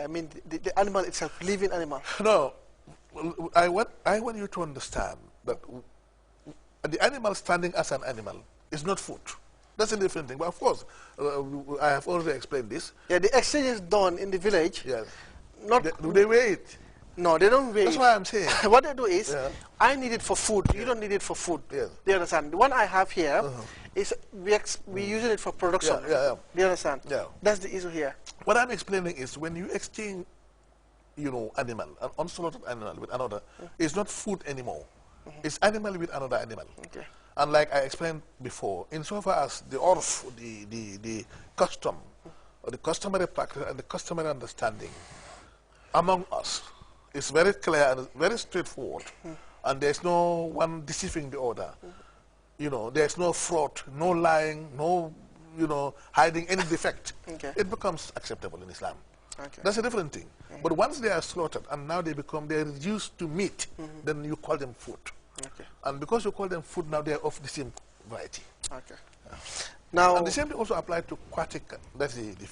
I mean the animal itself, living animal. No, I want you to understand that the animal standing as an animal is not food. That's a different thing. But of course, I have already explained this. Yeah, the exchange is done in the village. Yes. Not Do they weigh it? No, they don't weigh. That's why I'm saying. What they do is, Yeah. I need it for food. You don't need it for food. Yes. Do you understand? The one I have here is we using it for production. Yeah. Do you understand? Yeah. That's the issue here. What I'm explaining is when you exchange, animal, an unslaughtered animal with another, it's not food anymore. It's animal with another animal. Okay. And like I explained before, insofar as the urf, the custom, or the customary practice and the customary understanding among us is very clear and very straightforward, and there's no one deceiving the other. There's no fraud, no lying, no, hiding any defect. Okay. It becomes acceptable in Islam. Okay. That's a different thing. But once they are slaughtered and now they're reduced to meat, then you call them food. Okay. And because you call them food, now they're of the same variety. Okay. Now, and the same thing also applies to aquatic, that's the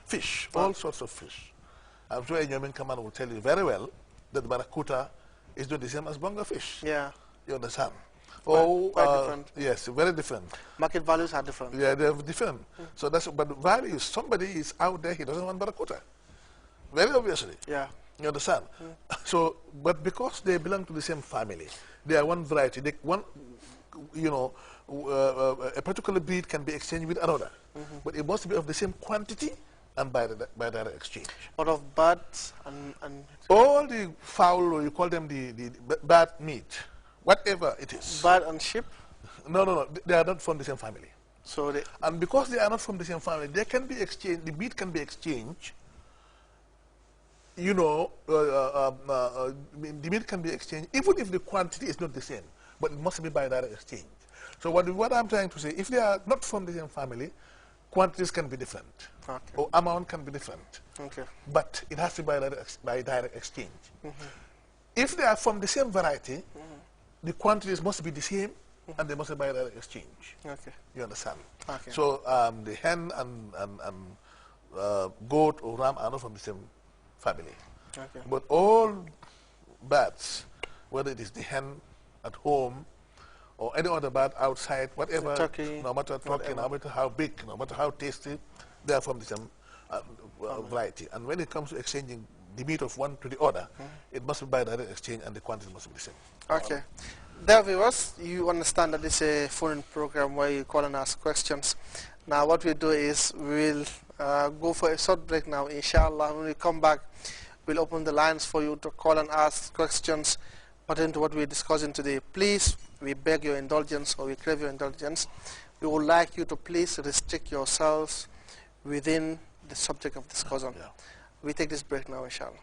fish, all sorts of fish. I'm sure Nyomin Kaman will tell you very well that barracuda is not the same as bonga fish. Yeah. You understand? Quite different. Yes, very different. Market values are different. Yeah, they're different. So but the value is somebody is out there, he doesn't want barracuda. Very obviously. Yeah. You understand? So, but because they belong to the same family, they are one variety. A particular breed can be exchanged with another, but it must be of the same quantity and by direct exchange. Out of birds and all the fowl, or you call them the bird meat, whatever it is. bird and sheep. No, they are not from the same family. So and because they are not from the same family, they can be exchanged. The meat can be exchanged. The meat can be exchanged even if the quantity is not the same, but it must be by direct exchange. So what I'm trying to say, if they are not from the same family, quantities can be different, or amount can be different. Okay. But it has to be by direct exchange. If they are from the same variety, the quantities must be the same, and they must be by direct exchange. Okay. You understand? Okay. So the hen and goat or ram are not from the same family. Okay. But all birds, whether it is the hen at home or any other bird outside, whatever, turkey, no matter turkey, no matter how big, no matter how tasty, they are from the same variety. And when it comes to exchanging the meat of one to the other, it must be by direct exchange and the quantity must be the same. Okay. Dear viewers, you understand that this is a phone-in program where you call and ask questions. Now what we do is we'll go for a short break now, inshallah. When we come back, we'll open the lines for you to call and ask questions pertaining to what we're discussing today. Please, we beg your indulgence, or we crave your indulgence. We would like you to please restrict yourselves within the subject of discussion. Yeah. We take this break now, inshallah.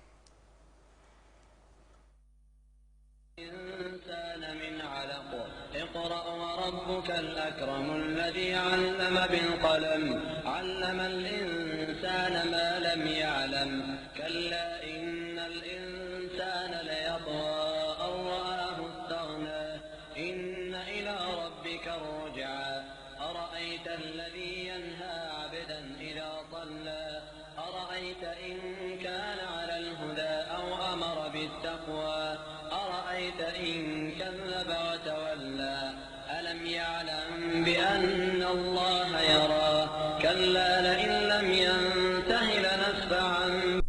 اقرأ وربك الأكرم الذي علم بالقلم علم الإنسان ما لم يعلم كلا إن الإنسان ليطغى أن رآه استغنى إن إلى ربك الرجعى أرأيت الذي ينهى عبدا إذا صلى أرأيت إن كان على الهدى أو أمر بالتقوى أرأيت إن كذب وتولى ألم يعلم بأن الله يرى كلا لئن لم ينته لنسفعا.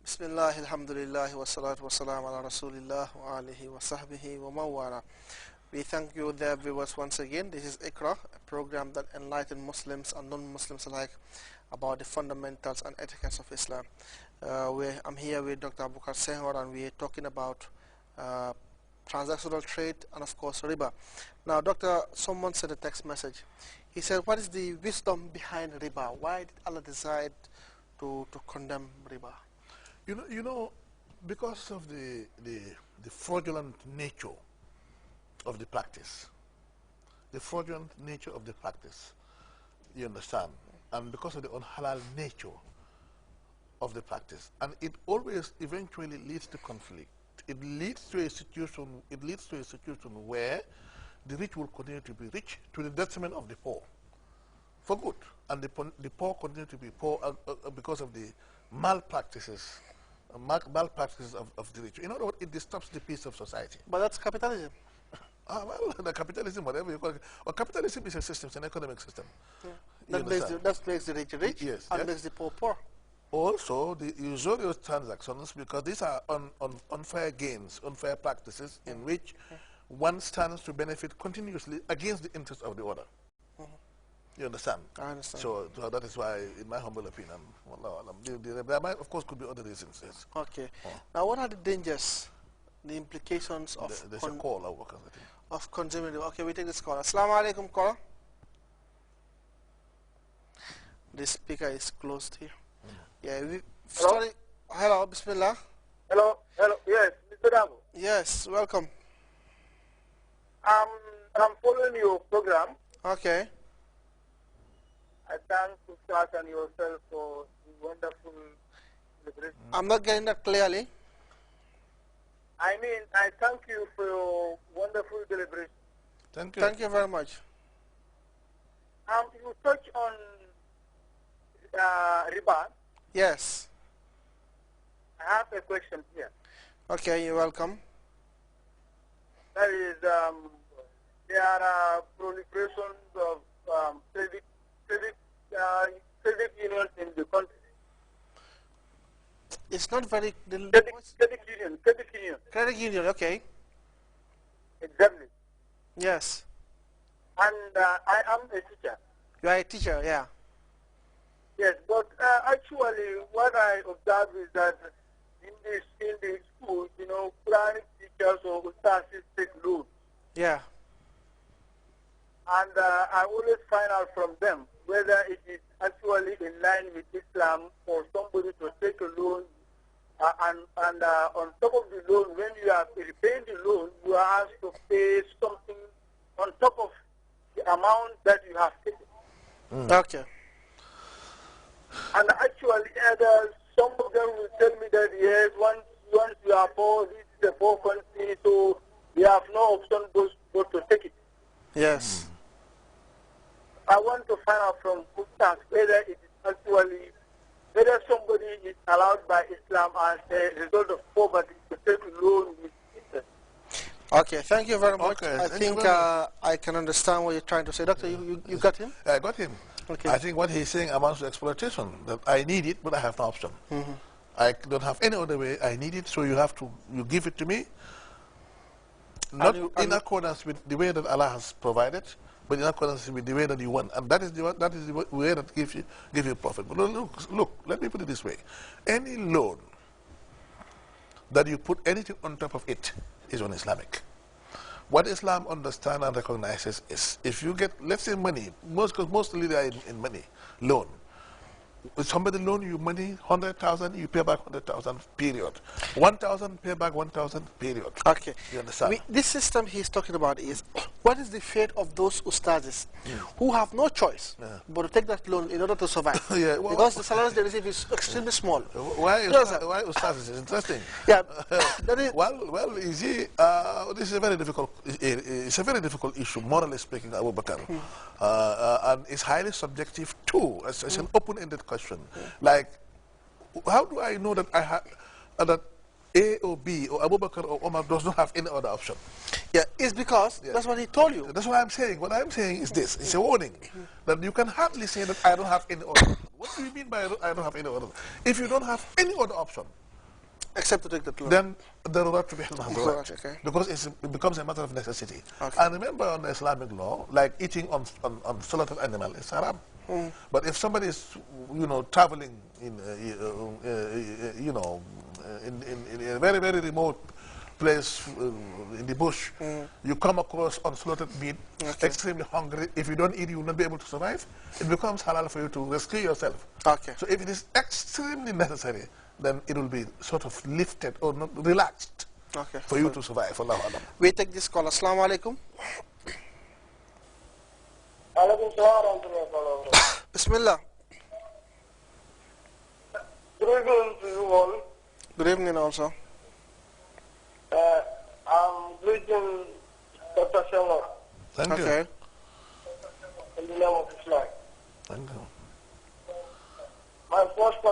بسم الله الحمد لله والصلاة والسلام على رسول الله وآله وصحبه ومن. We thank you, dear viewers, once again. This is Iqra, a program that enlightens Muslims and non-Muslims alike about the fundamentals and etiquettes of Islam. I'm here with Dr. Abukar Senghor, and we are talking about transactional trade and, of course, riba. Now, Doctor, someone sent a text message. He said, what is the wisdom behind riba? Why did Allah decide to condemn riba? You know, because of the fraudulent nature of the practice. The fraudulent nature of the practice, you understand, and because of the unhalal nature of the practice, and it always eventually leads to conflict. It leads to a situation where the rich will continue to be rich to the detriment of the poor. for good. And the poor continue to be poor because of the malpractices, malpractices of the rich. In other words, it disturbs the peace of society. But that's capitalism. Well, the capitalism, whatever you call it. Well, capitalism is a system, it's an economic system. Yeah. That makes the rich rich yes, and yes. makes the poor poor. Also, the usurious transactions, because these are unfair gains, unfair practices in which one stands to benefit continuously against the interest of the other. You understand? I understand. So that is why, in my humble opinion, there might, of course, could be other reasons. Yes. Okay. Now, what are the dangers, the implications of There's a call, I think. Of consuming? Okay, we take this call. Assalamu alaikum, caller. The speaker is closed here. Yeah. Sorry. Hello. Bismillah. Hello. Yes, Mr. Dabo. Yes. Welcome. I'm following your program. Okay. I thank Ustaz and yourself for the wonderful celebration. I'm not getting that clearly. I mean, I thank you for your wonderful deliberation. Thank you. Thank you very much. You touch on riba. Yes. I have a question here. Okay, you're welcome. That is, there are proliferations of credit unions in the country. It's not very... Credit union. Credit union, okay. Exactly. Yes. And I am a teacher. You are a teacher, yeah. Yes, but actually what I observe is that in the schools, you know, Quranic teachers or ustazs take loans. Yeah. And I always find out from them whether it is actually in line with Islam for somebody to take a loan and on top of the loan, when you are repaying the loan, you are asked to pay something on top of the amount that you have taken. Okay. And actually, some of them will tell me that yes, once you are poor, this is a poor country, so you have no option but to take it. Yes. I want to find out from Ustaz whether it is actually, whether somebody is allowed by Islam as a result of poverty to take a loan with interest. Okay, thank you very much. Okay, I think I can understand what you're trying to say. Doctor, you got him? I got him. Okay. I think what he's saying amounts to exploitation, that I need it, but I have no option. I don't have any other way. I need it, so you give it to me, not in accordance with the way that Allah has provided, but in accordance with the way that you want. And that is the way that gives you profit. But look, let me put it this way. Any loan that you put anything on top of it is un-Islamic. What Islam understands and recognizes is if you get, let's say, money, because mostly they are in money, loan. If somebody loan you money, 100,000, you pay back 100,000, period. 1,000, pay back 1,000, period. Okay. You understand? This system he's talking about is, what is the fate of those ustazes who have no choice but to take that loan in order to survive? Well, because the salaries they receive is extremely small. Why ustazes is interesting? Yeah. That is, well, you see, this is a very difficult. It's a very difficult issue, morally speaking, Abu Bakr, and it's highly subjective too. It's an open-ended question. Like, how do I know that that A or B or Abu Bakr or Omar does not have any other option? Yeah, it's because that's what he told you. That's what I'm saying. What I'm saying is this. It's a warning that you can hardly say that I don't have any other option. What do you mean by I don't have any other option? If you don't have any other option, except to take the loan, then the right to be held, okay. because it becomes a matter of necessity. Okay. And remember, on the Islamic law, like eating on slaughtered animal is haram. But if somebody is, traveling in a very, very remote place in the bush, you come across unslaughtered meat, extremely hungry. If you don't eat, you will not be able to survive. It becomes halal for you to rescue yourself. Okay. So if it is extremely necessary, then it will be sort of lifted or not relaxed for you to survive. Allahu Alam. We take this call. Assalamu alaikum. Bismillah. Good evening to you all. Good evening also. I'm greeting Dr. Shamar Thank you. Okay. in the name of Islam. Thank you. My first